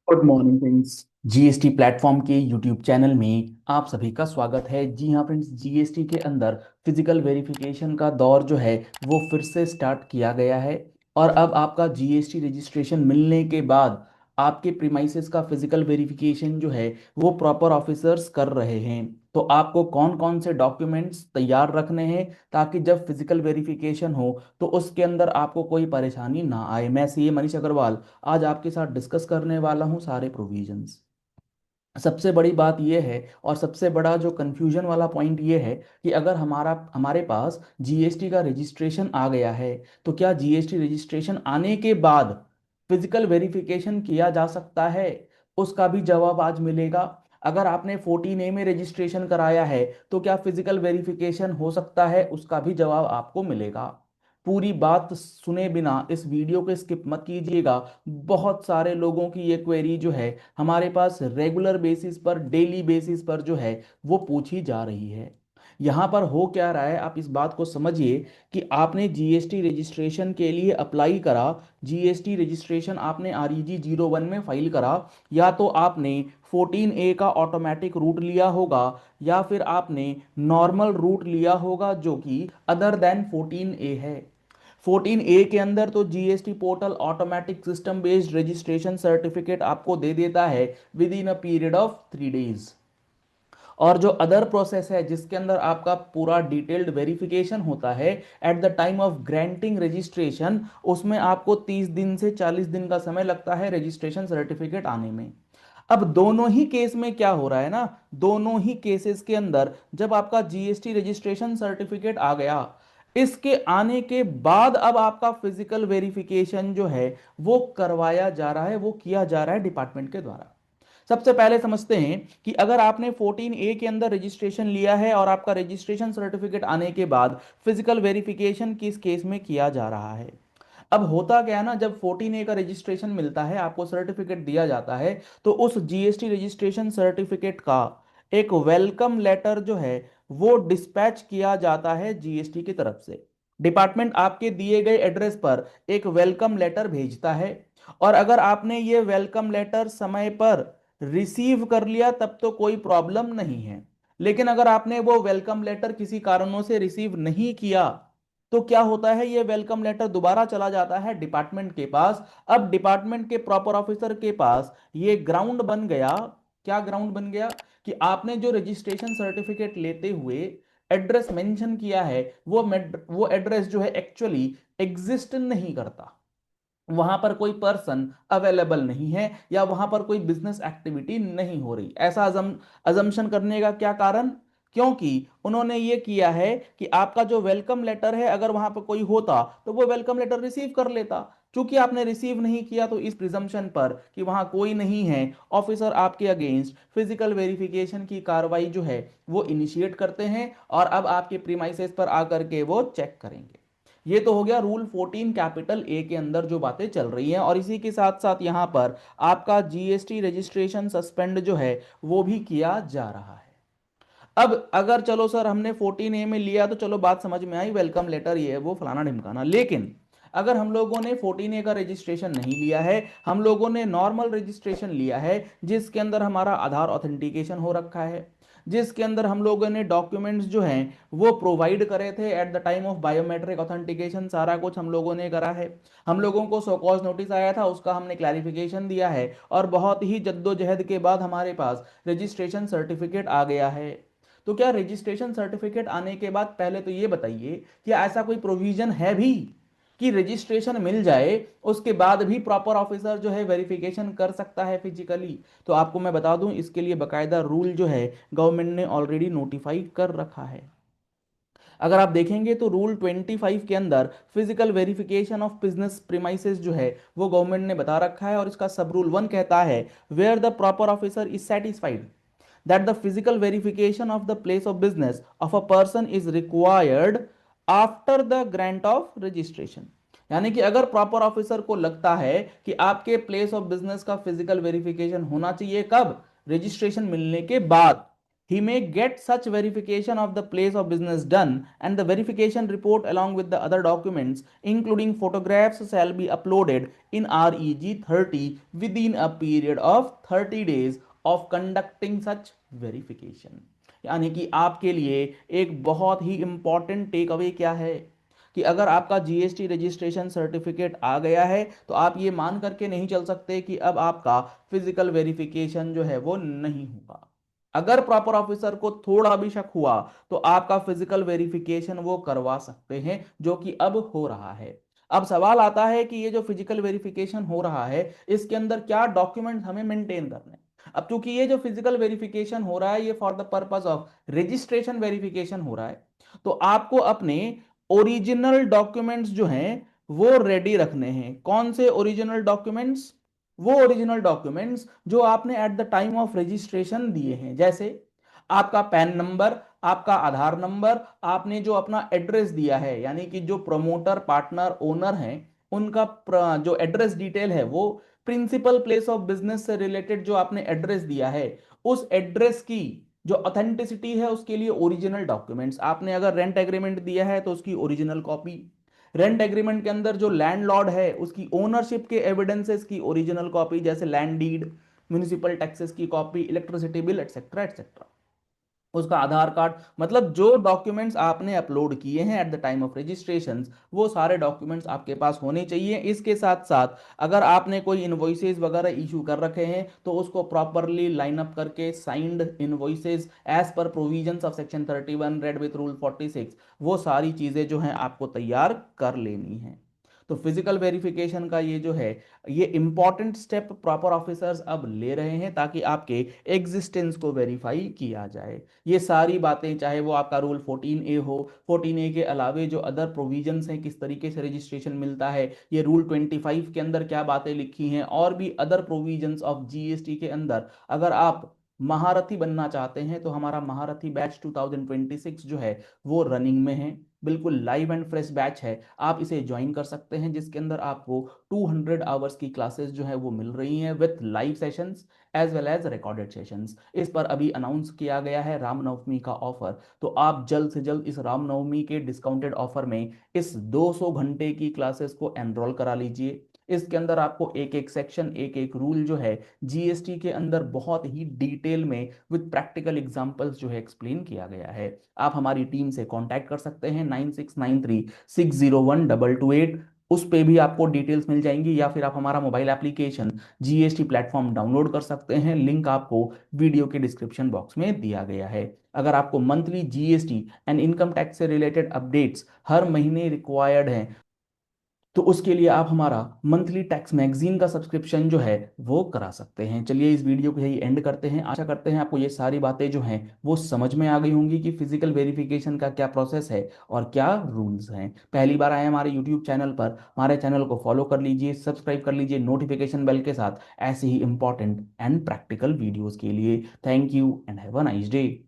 Good morning friends. GST platform के YouTube channel में आप सभी का स्वागत है। जी हाँ फ्रेंड्स, जीएसटी के अंदर फिजिकल वेरिफिकेशन का दौर जो है वो फिर से स्टार्ट किया गया है। और अब आपका जीएसटी रजिस्ट्रेशन मिलने के बाद आपके प्रीमाइसेस का फिजिकल वेरिफिकेशन जो है वो प्रॉपर ऑफिसर्स कर रहे हैं। तो आपको कौन कौन से डॉक्यूमेंट्स तैयार रखने हैं ताकि जब फिजिकल वेरिफिकेशन हो तो उसके अंदर आपको कोई परेशानी ना आए। मैं सीए मनीष अग्रवाल आज आपके साथ डिस्कस करने वाला हूँ सारे प्रोविजंस। सबसे बड़ी बात यह है और सबसे बड़ा जो कंफ्यूजन वाला पॉइंट ये है कि अगर हमारे पास जीएसटी का रजिस्ट्रेशन आ गया है तो क्या जीएसटी रजिस्ट्रेशन आने के बाद फिजिकल वेरिफिकेशन किया जा सकता है? उसका भी जवाब आज मिलेगा। अगर आपने 14A में रजिस्ट्रेशन कराया है तो क्या फिजिकल वेरिफिकेशन हो सकता है? उसका भी जवाब आपको मिलेगा। पूरी बात सुने बिना इस वीडियो को स्किप मत कीजिएगा। बहुत सारे लोगों की ये क्वेरी जो है हमारे पास रेगुलर बेसिस पर, डेली बेसिस पर जो है वो पूछी जा रही है। यहाँ पर हो क्या रहा है, आप इस बात को समझिए कि आपने जीएसटी रजिस्ट्रेशन के लिए अप्लाई करा। जीएसटी रजिस्ट्रेशन आपने REG 01 में फाइल करा। या तो आपने 14A का ऑटोमेटिक रूट लिया होगा या फिर आपने नॉर्मल रूट लिया होगा जो कि अदर देन 14A है। 14A के अंदर तो GST portal automatic system based registration certificate आपको दे देता है with in a period of 3 days. और जो अदर प्रोसेस है जिसके अंदर आपका पूरा डिटेल्ड वेरिफिकेशन होता है at the time of granting registration, उसमें आपको 30 दिन से 40 दिन का समय लगता है रजिस्ट्रेशन सर्टिफिकेट आने में। अब दोनों ही केस में क्या हो रहा है ना, दोनों ही केसेस के अंदर जब आपका जीएसटी रजिस्ट्रेशन सर्टिफिकेट आ गया, इसके आने के बाद अब आपका फिजिकल वेरिफिकेशन जो है वो करवाया जा रहा है, वो किया जा रहा है डिपार्टमेंट के द्वारा। सबसे पहले समझते हैं कि अगर आपने 14A के अंदर रजिस्ट्रेशन लिया है और आपका रजिस्ट्रेशन सर्टिफिकेट आने के बाद फिजिकल वेरिफिकेशन किस केस में किया जा रहा है। अब होता क्या है ना, जब 14A का रजिस्ट्रेशन मिलता है, आपको सर्टिफिकेट दिया जाता है, तो उस जीएसटी रजिस्ट्रेशन सर्टिफिकेट का एक वेलकम लेटर जो है वो डिस्पैच किया जाता है जीएसटी की तरफ से। डिपार्टमेंट आपके दिए गए एड्रेस पर एक वेलकम लेटर भेजता है। और अगर आपने ये वेलकम लेटर समय पर रिसीव कर लिया तब तो कोई प्रॉब्लम नहीं है। लेकिन अगर आपने वो वेलकम लेटर किसी कारणों से रिसीव नहीं किया तो क्या होता है, ये वेलकम लेटर दोबारा चला जाता है डिपार्टमेंट के पास। अब डिपार्टमेंट के प्रॉपर ऑफिसर के पास ये ग्राउंड बन गया। क्या ग्राउंड बन गया कि आपने जो रजिस्ट्रेशन सर्टिफिकेट लेते हुए एड्रेस मेंशन किया है वो एड्रेस जो है एक्चुअली एग्जिस्ट नहीं करता। वहां पर कोई पर्सन अवेलेबल नहीं है या वहां पर कोई बिजनेस एक्टिविटी नहीं हो रही। ऐसा अजम्पशन करने का क्या कारण? क्योंकि उन्होंने ये किया है कि आपका जो वेलकम लेटर है अगर वहां पर कोई होता तो वो वेलकम लेटर रिसीव कर लेता। चूंकि आपने रिसीव नहीं किया तो इस प्रिजम्पशन पर कि वहां कोई नहीं है, ऑफिसर आपके अगेंस्ट फिजिकल वेरिफिकेशन की कार्रवाई जो है वो इनिशिएट करते हैं और अब आपके प्रीमाइसेस पर आकर के वो चेक करेंगे। ये तो हो गया रूल 14 कैपिटल ए के अंदर जो बातें चल रही हैं। और इसी के साथ साथ यहां पर आपका जीएसटी रजिस्ट्रेशन सस्पेंड जो है वो भी किया जा रहा है। अब अगर चलो सर हमने 14A में लिया तो चलो बात समझ में आई, वेलकम लेटर ये है वो फलाना ढिमकाना। लेकिन अगर हम लोगों ने 14A का रजिस्ट्रेशन नहीं लिया है, हम लोगों ने नॉर्मल रजिस्ट्रेशन लिया है जिसके अंदर हमारा आधार ऑथेंटिकेशन हो रखा है, जिसके अंदर हम लोगों ने डॉक्यूमेंट्स जो हैं वो प्रोवाइड करे थे at the time of biometric authentication, सारा कुछ हम लोगों ने करा है। हम लोगों को सो कॉज नोटिस आया था, उसका हमने क्लैरिफिकेशन दिया है और बहुत ही जद्दोजहद के बाद हमारे पास रजिस्ट्रेशन सर्टिफिकेट आ गया है। तो क्या रजिस्ट्रेशन सर्टिफिकेट आने के बाद पहले तो ये बताइए कि ऐसा कोई प्रोविजन है भी कि रजिस्ट्रेशन मिल जाए उसके बाद भी प्रॉपर ऑफिसर जो है वेरिफिकेशन कर सकता है फिजिकली? तो आपको मैं बता दूं, इसके लिए बकायदा रूल जो है गवर्नमेंट ने ऑलरेडी नोटिफाई कर रखा है। अगर आप देखेंगे तो रूल 25 के अंदर physical verification of business premises जो है वो गवर्नमेंट ने बता रखा है। और इसका सब रूल 1 कहता है where the proper officer is satisfied that the physical verification of the place of business of a person is required after the grant of registration। यानी कि अगर प्रॉपर ऑफिसर को लगता है कि आपके प्लेस ऑफ बिजनेस का फिजिकल वेरिफिकेशन होना चाहिए, कब? रजिस्ट्रेशन मिलने के बाद। He may get such verification of the place of business done, and the verification report along with the other documents, including photographs, shall be uploaded in REG 30 within a period of 30 days of conducting such verification. यानी कि आपके लिए एक बहुत ही important take away क्या है कि अगर आपका जीएसटी रजिस्ट्रेशन सर्टिफिकेट आ गया है तो आप ये मान करके नहीं चल सकते कि अब आपका फिजिकल वेरिफिकेशन जो है वो नहीं होगा। अगर प्रॉपर ऑफिसर को थोड़ा भी शक हुआ तो आपका फिजिकल वेरिफिकेशन वो करवा सकते हैं, जो कि अब हो रहा है। अब सवाल आता है कि ये जो फिजिकल वेरिफिकेशन हो रहा है इसके अंदर क्या डॉक्यूमेंट हमें मेंटेन करने हैं। अब चूंकि ये जो फिजिकल वेरिफिकेशन हो रहा है ये for the purpose of registration verification हो रहा है, तो आपको अपने ओरिजिनल डॉक्यूमेंट्स जो हैं वो रेडी रखने हैं। कौन से ओरिजिनल डॉक्यूमेंट्स? वो ओरिजिनल डॉक्यूमेंट्स जो आपने at the time of registration दिए हैं, जैसे आपका पैन नंबर, आपका आधार नंबर, आपने जो अपना एड्रेस दिया है, यानी कि जो प्रमोटर पार्टनर ओनर हैं उनका जो एड्रेस डिटेल है वो प्रिंसिपल प्लेस ऑफ बिजनेस से रिलेटेड जो आपने एड्रेस दिया है उस एड्रेस की जो ऑथेंटिसिटी है उसके लिए ओरिजिनल डॉक्यूमेंट्स। आपने अगर रेंट एग्रीमेंट दिया है तो उसकी ओरिजिनल कॉपी, रेंट एग्रीमेंट के अंदर जो लैंडलॉर्ड है उसकी ओनरशिप के एविडेंसेस की ओरिजिनल कॉपी, जैसे लैंड डीड, म्युनिसिपल टैक्सेस की copy, electricity bill, etcetera etcetera, उसका आधार कार्ड, मतलब जो डॉक्यूमेंट्स आपने अपलोड किए हैं at the time of registration वो सारे डॉक्यूमेंट्स आपके पास होने चाहिए। इसके साथ साथ अगर आपने कोई इनवॉइसेस वगैरह इशू कर रखे हैं तो उसको प्रॉपरली लाइन अप करके signed invoices as per provisions of section 31 read with rule 46 वो सारी चीजें जो हैं आपको तैयार कर लेनी है। तो फिजिकल वेरिफिकेशन का ये जो है ये इंपॉर्टेंट स्टेप प्रॉपर ऑफिसर्स अब ले रहे हैं ताकि आपके एग्जिस्टेंस को वेरीफाई किया जाए। ये सारी बातें चाहे वो आपका रूल 14A हो, 14A के अलावे जो अदर प्रोविजंस हैं किस तरीके से रजिस्ट्रेशन मिलता है, ये रूल 25 के अंदर क्या बातें लिखी हैं, और भी अदर प्रोविजंस ऑफ जीएसटी के अंदर अगर आप महारथी बनना चाहते हैं तो हमारा महारथी बैच 2026 जो है वो रनिंग में है। बिल्कुल लाइव एंड फ्रेश बैच है, आप इसे ज्वाइन कर सकते हैं जिसके अंदर आपको 200 आवर्स की क्लासेस जो है वो मिल रही हैं with live sessions as well as recorded sessions. इस पर अभी अनाउंस किया गया है रामनवमी का ऑफर, तो आप जल्द से जल्द इस रामनवमी के डिस्काउंटेड ऑफर में इस 200 घंटे की क्लासेस को एनरोल करा लीजिए। इसके अंदर आपको एक एक सेक्शन, एक एक रूल जो है जीएसटी के अंदर बहुत ही डिटेल में विद प्रैक्टिकल एग्जांपल्स जो है एक्सप्लेन किया गया है। आप हमारी टीम से कांटेक्ट कर सकते हैं 9693601228, उस पे भी आपको डिटेल्स मिल जाएंगी, या फिर आप हमारा mobile application GST platform download कर सकते हैं। लिंक आपको वीडियो के डिस्क्रिप्शन बॉक्स में दिया गया है। अगर आपको monthly GST and income tax से रिलेटेड अपडेट्स हर महीने रिक्वायर्ड हैं तो उसके लिए आप हमारा मंथली टैक्स मैगजीन का सब्सक्रिप्शन जो है वो करा सकते हैं। चलिए इस वीडियो को यही एंड करते हैं। आशा करते हैं आपको ये सारी बातें जो हैं वो समझ में आ गई होंगी कि फिजिकल वेरिफिकेशन का क्या प्रोसेस है और क्या रूल्स हैं। पहली बार आए हमारे यूट्यूब चैनल पर, हमारे चैनल को फॉलो कर लीजिए, सब्सक्राइब कर लीजिए नोटिफिकेशन बेल के साथ ऐसे ही इंपॉर्टेंट एंड प्रैक्टिकल वीडियोज़ के लिए। Thank you and have a nice day.